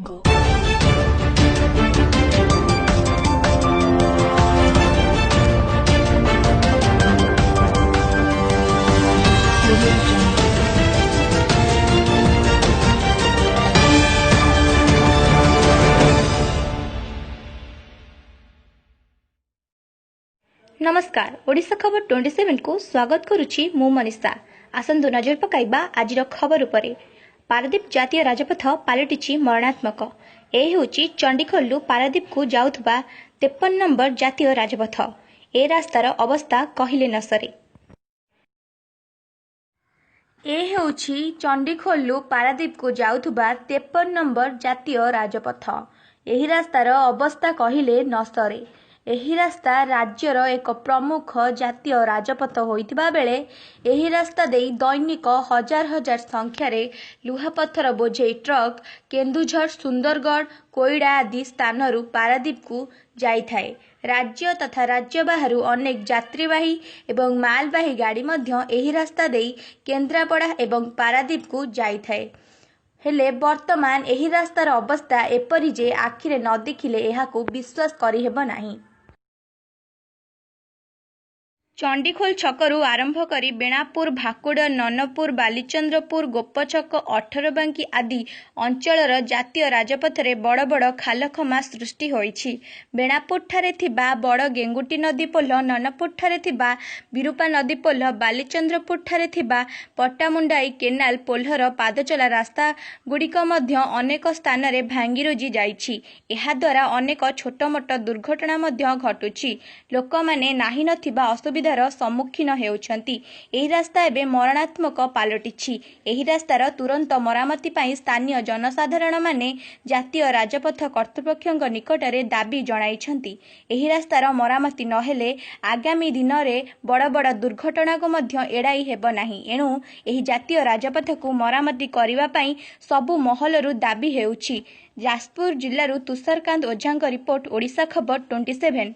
Go. Audio Jungle. नमस्कार ओडिशा खबर 27 को स्वागत करुछि मु मनीषा। आसंतु नजर पकाइबा आजिर खबर उपरे। पारादीप जातीय राजपथ पालटिछि मरणात्मक। ए हेउछि चंडीखोलु पारादीप को जाउथबा 53 नंबर जातीय राजपथ। ए रास्तार अवस्था कहिले न सरे। ए हेउछि चंडीखोलु पारादीप को जाउथबा 53 नंबर जातीय राजपथ। एही रास्तार अवस्था कहिले न सरे। एही रास्ता राज्यर एक प्रमुख जातीय राजपथ होइतिबा बेले एही रास्ता देई दैनिक हजार हजार संख्यार लुहापत्थर बोझेई ट्रक केन्दुझर सुंदरगढ़ कोईडा आदि स्थानरू पारादीप को जाइथाए। राज्य तथा राज्य बाहरु अनेक यात्रीवाही एवं मालवाही गाड़ी मध्य एही रास्ता देई केन्द्रापड़ा एवं पारादीप को जाइथाए। हेले वर्तमान एही रास्तार अवस्था एपरि जे आखिरे न देखिले एहाकू विश्वास करिहेब नाही। चंडीखोल छकरू आरंभ करी बेणापुर भाकुड़ ननपुर बालीचंद्रपुर गोपछक 18 बांकी आदि अंचलर जातीय राजपथरे बड़ बड़ खालखमा सृष्टि होइछि। बेणापुर ठारे थिबा बड़ गेंगुटी नदी पोल, ननपुर ठारे थिबा बिरूपा नदी पोल, बालीचंद्रपुर ठारे थिबा पट्टामुंडाई केनाल पोलर पादचला रास्ता गुड़िक मध्य अनेक स्थान रे भांगी रुजी जाइछि। एहा द्वारा अनेक छोट मोट दुर्घटना मध्य घटुछि। लोक माने नाही नथिबा असुविधा सम्मुखीन हेउछंती। एही रास्ता एबे मरणात्मक पालटिछि। एही रास्तार तुरंत मरामती पाई स्थानीय जनसाधारण माने जातीय राजपथ कर्तृपक्षଙ୍କ निकटरे दाबी जणाइछंती। एही रास्तार मरामती नहेले आगामी दिन रे बड़ बड़ दुर्घटना को मध्य एड़ाई हेब नाही। एणु एही जातीय राजपथ को मरामती करिवा पाई सबु महलरु दाबी हेउछि। जाजपुर जिल्लारू तुषारकांत ओझांक रिपोर्ट ओडिशा खबर 27।